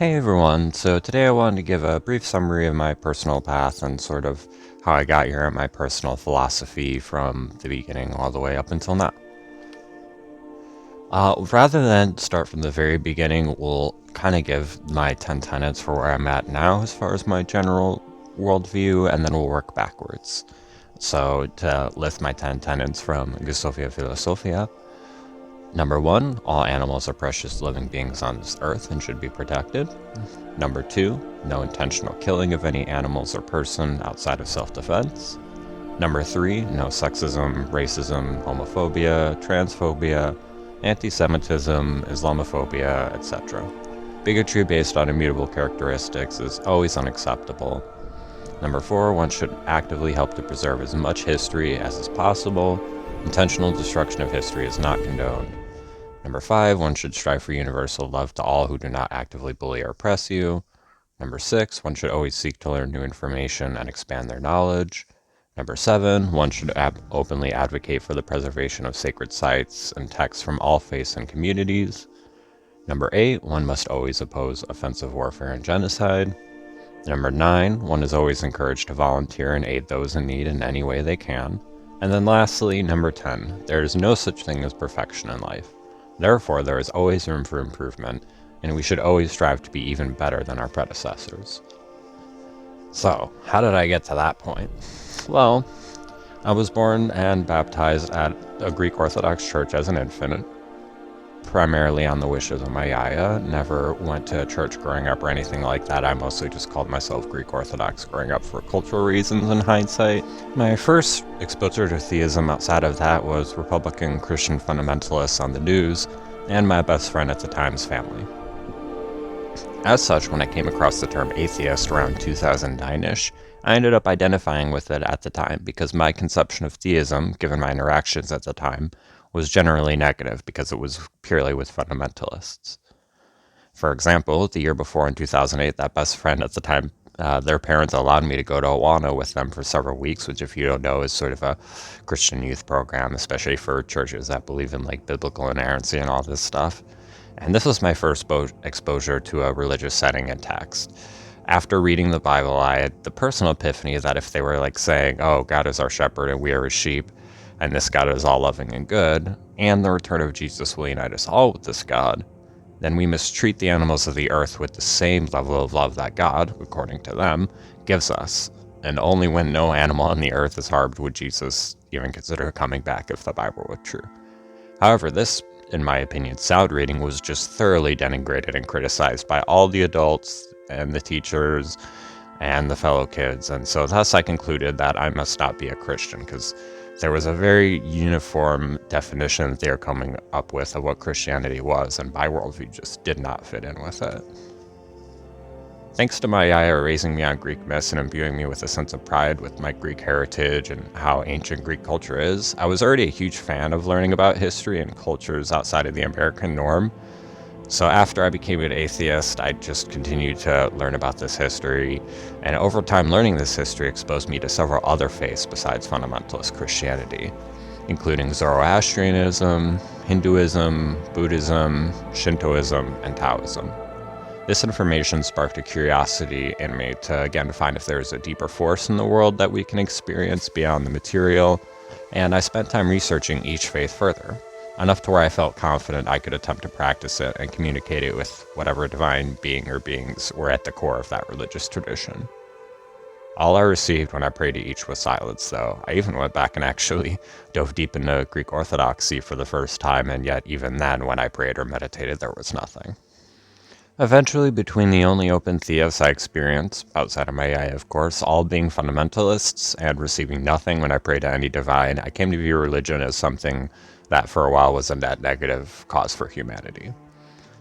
Hey everyone, so today I wanted to give a brief summary of my personal path and sort of how I got here and my personal philosophy from the beginning all the way up until now. Rather than start from the very beginning, we'll kind of give my 10 tenets for where I'm at now as far as my general worldview, and then we'll work backwards. So to list my 10 tenets from Gusofia Philosophia, Number 1, all animals are precious living beings on this earth and should be protected. Number 2, no intentional killing of any animals or person outside of self-defense. Number 3, no sexism, racism, homophobia, transphobia, anti-Semitism, Islamophobia, etc. Bigotry based on immutable characteristics is always unacceptable. Number 4, one should actively help to preserve as much history as is possible. Intentional destruction of history is not condoned. Number 5, one should strive for universal love to all who do not actively bully or oppress you. Number 6, one should always seek to learn new information and expand their knowledge. Number 7, one should openly advocate for the preservation of sacred sites and texts from all faiths and communities. Number 8, one must always oppose offensive warfare and genocide. Number 9, one is always encouraged to volunteer and aid those in need in any way they can. And then lastly, number 10, there is no such thing as perfection in life. Therefore, there is always room for improvement, and we should always strive to be even better than our predecessors. So, how did I get to that point? Well, I was born and baptized at a Greek Orthodox church as an infant, primarily on the wishes of my yaya. Never went to church growing up or anything like that. I mostly just called myself Greek Orthodox growing up for cultural reasons in hindsight. My first exposure to theism outside of that was Republican Christian fundamentalists on the news and my best friend at the time's family. As such, when I came across the term atheist around 2009-ish, I ended up identifying with it at the time because my conception of theism, given my interactions at the time, was generally negative because it was purely with fundamentalists. For example, the year before in 2008, that best friend at the time, their parents allowed me to go to Awana with them for several weeks, which if you don't know is sort of a Christian youth program, especially for churches that believe in like biblical inerrancy and all this stuff. And this was my first exposure to a religious setting and text. After reading the Bible, I had the personal epiphany that if they were like saying, oh, God is our shepherd and we are his sheep, and this God is all loving and good, and the return of Jesus will unite us all with this God, then we mistreat the animals of the earth with the same level of love that God, according to them, gives us. And only when no animal on the earth is harmed would Jesus even consider coming back if the Bible were true. However, this, in my opinion, sound reading was just thoroughly denigrated and criticized by all the adults and the teachers and the fellow kids, and so thus I concluded that I must not be a Christian, because there was a very uniform definition that they were coming up with of what Christianity was, and my worldview just did not fit in with it. Thanks to my yaya raising me on Greek myths and imbuing me with a sense of pride with my Greek heritage and how ancient Greek culture is, I was already a huge fan of learning about history and cultures outside of the American norm. So after I became an atheist, I just continued to learn about this history, and over time learning this history exposed me to several other faiths besides fundamentalist Christianity, including Zoroastrianism, Hinduism, Buddhism, Shintoism, and Taoism. This information sparked a curiosity in me to again find if there is a deeper force in the world that we can experience beyond the material, and I spent time researching each faith further. Enough to where I felt confident I could attempt to practice it and communicate it with whatever divine being or beings were at the core of that religious tradition. All I received when I prayed to each was silence, though. I even went back and actually dove deep into Greek Orthodoxy for the first time, and yet even then, when I prayed or meditated, there was nothing. Eventually, between the only open theists I experienced, outside of my yaya of course, all being fundamentalists, and receiving nothing when I prayed to any divine, I came to view religion as something that for a while was a net negative cause for humanity.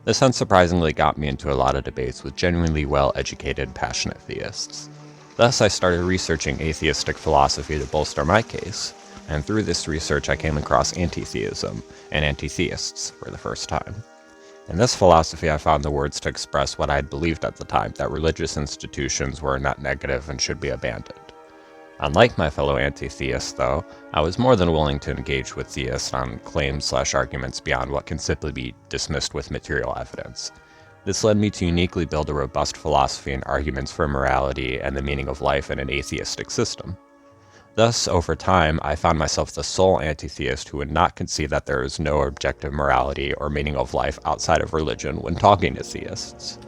This unsurprisingly got me into a lot of debates with genuinely well-educated, passionate theists. Thus, I started researching atheistic philosophy to bolster my case, and through this research I came across anti-theism and anti-theists for the first time. In this philosophy, I found the words to express what I had believed at the time, that religious institutions were net negative and should be abandoned. Unlike my fellow anti-theists, though, I was more than willing to engage with theists on claims/arguments beyond what can simply be dismissed with material evidence. This led me to uniquely build a robust philosophy and arguments for morality and the meaning of life in an atheistic system. Thus, over time, I found myself the sole anti-theist who would not concede that there is no objective morality or meaning of life outside of religion when talking to theists.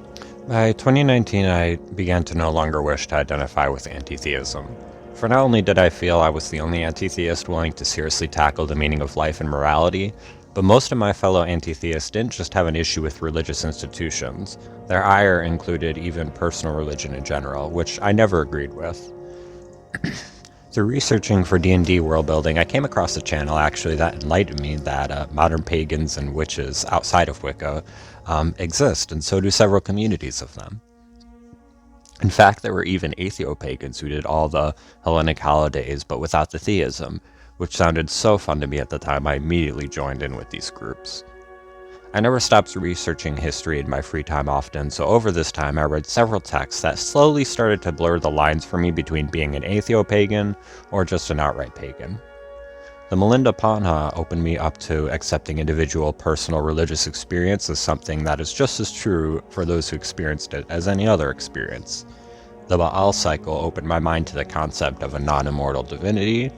By 2019, I began to no longer wish to identify with anti-theism. For not only did I feel I was the only anti-theist willing to seriously tackle the meaning of life and morality, but most of my fellow anti-theists didn't just have an issue with religious institutions. Their ire included even personal religion in general, which I never agreed with. Through researching for D&D world building, I came across a channel actually that enlightened me that modern pagans and witches outside of Wicca exist, and so do several communities of them. In fact, there were even atheo-pagans who did all the Hellenic holidays but without the theism, which sounded so fun to me at the time I immediately joined in with these groups. I never stopped researching history in my free time often, so over this time I read several texts that slowly started to blur the lines for me between being an atheo-pagan or just an outright pagan. The Melinda Panha opened me up to accepting individual personal religious experience as something that is just as true for those who experienced it as any other experience. The Baal cycle opened my mind to the concept of a non-immortal divinity,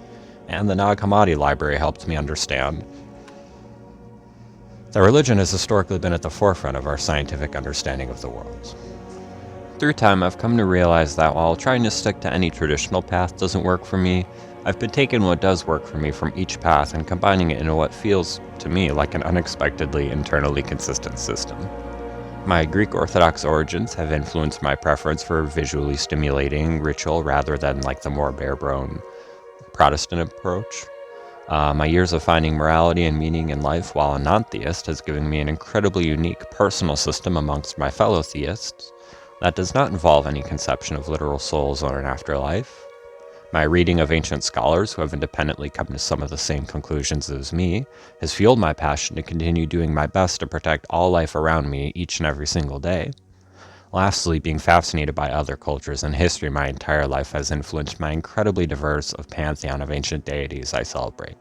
and the Nag Hammadi library helped me understand that religion has historically been at the forefront of our scientific understanding of the world. Through time, I've come to realize that while trying to stick to any traditional path doesn't work for me, I've been taking what does work for me from each path and combining it into what feels, to me, like an unexpectedly internally consistent system. My Greek Orthodox origins have influenced my preference for visually stimulating ritual rather than like the more bare-bone Protestant approach. My years of finding morality and meaning in life while a non-theist has given me an incredibly unique personal system amongst my fellow theists that does not involve any conception of literal souls or an afterlife. My reading of ancient scholars who have independently come to some of the same conclusions as me has fueled my passion to continue doing my best to protect all life around me each and every single day. Lastly, being fascinated by other cultures and history my entire life has influenced my incredibly diverse pantheon of ancient deities I celebrate.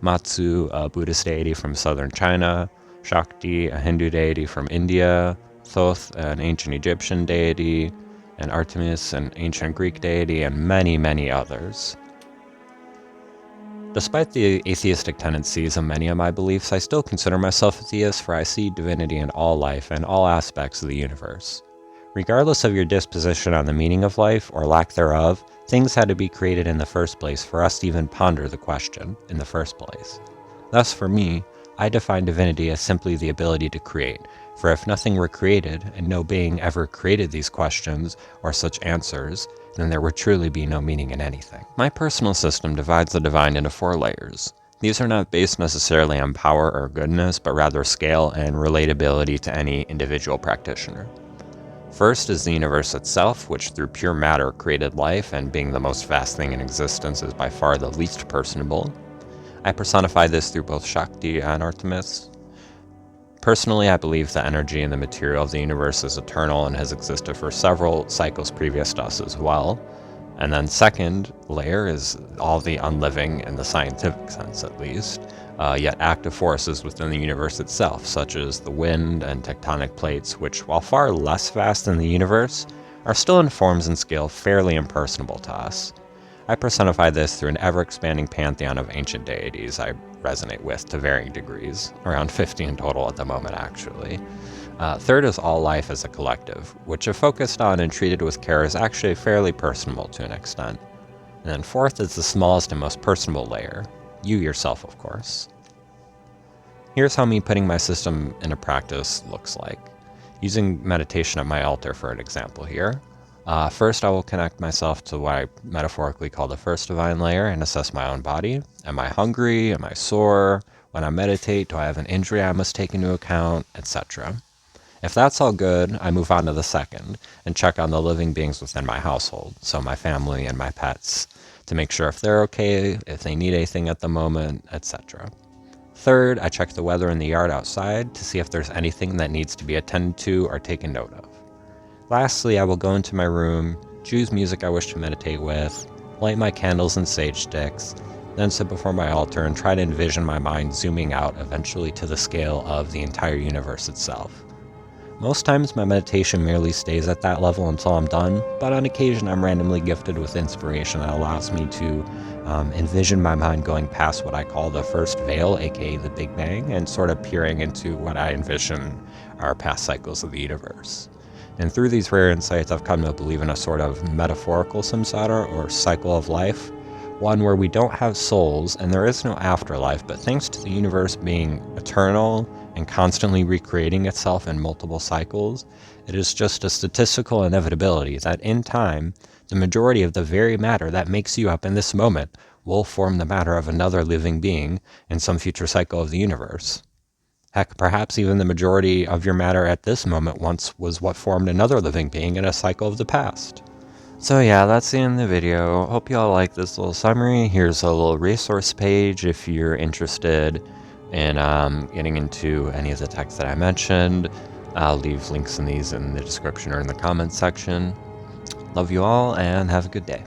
Matsu, a Buddhist deity from southern China, Shakti, a Hindu deity from India, Thoth, an ancient Egyptian deity, and Artemis, an ancient Greek deity, and many, many others. Despite the atheistic tendencies of many of my beliefs, I still consider myself a theist, for I see divinity in all life and all aspects of the universe. Regardless of your disposition on the meaning of life, or lack thereof, things had to be created in the first place for us to even ponder the question in the first place. Thus, for me, I define divinity as simply the ability to create, for if nothing were created, and no being ever created these questions or such answers, then there would truly be no meaning in anything. My personal system divides the divine into 4 layers. These are not based necessarily on power or goodness, but rather scale and relatability to any individual practitioner. First is the universe itself, which through pure matter created life, and being the most vast thing in existence is by far the least personable. I personify this through both Shakti and Artemis. Personally, I believe the energy and the material of the universe is eternal and has existed for several cycles previous to us as well. And then second layer is all the unliving, in the scientific sense at least, yet active forces within the universe itself, such as the wind and tectonic plates, which, while far less vast than the universe, are still in forms and scale fairly impersonable to us. I personify this through an ever-expanding pantheon of ancient deities I resonate with to varying degrees, around 50 in total at the moment actually. Third is all life as a collective, which if focused on and treated with care is actually fairly personable to an extent. And then fourth is the smallest and most personable layer, you yourself of course. Here's how me putting my system into practice looks like. Using meditation at my altar for an example here. First, I will connect myself to what I metaphorically call the first divine layer and assess my own body. Am I hungry? Am I sore? When I meditate, do I have an injury I must take into account, etc.? If that's all good, I move on to the second and check on the living beings within my household, so my family and my pets, to make sure if they're okay, if they need anything at the moment, etc. Third, I check the weather in the yard outside to see if there's anything that needs to be attended to or taken note of. Lastly, I will go into my room, choose music I wish to meditate with, light my candles and sage sticks, then sit before my altar and try to envision my mind zooming out eventually to the scale of the entire universe itself. Most times my meditation merely stays at that level until I'm done, but on occasion I'm randomly gifted with inspiration that allows me to envision my mind going past what I call the first veil, aka the Big Bang, and sort of peering into what I envision are past cycles of the universe. And through these rare insights, I've come to believe in a sort of metaphorical samsara, or cycle of life, one where we don't have souls and there is no afterlife, but thanks to the universe being eternal and constantly recreating itself in multiple cycles, it is just a statistical inevitability that in time, the majority of the very matter that makes you up in this moment will form the matter of another living being in some future cycle of the universe. Heck, perhaps even the majority of your matter at this moment once was what formed another living being in a cycle of the past. So yeah, that's the end of the video. Hope you all like this little summary. Here's a little resource page if you're interested in getting into any of the texts that I mentioned. I'll leave links in these in the description or in the comments section. Love you all and have a good day.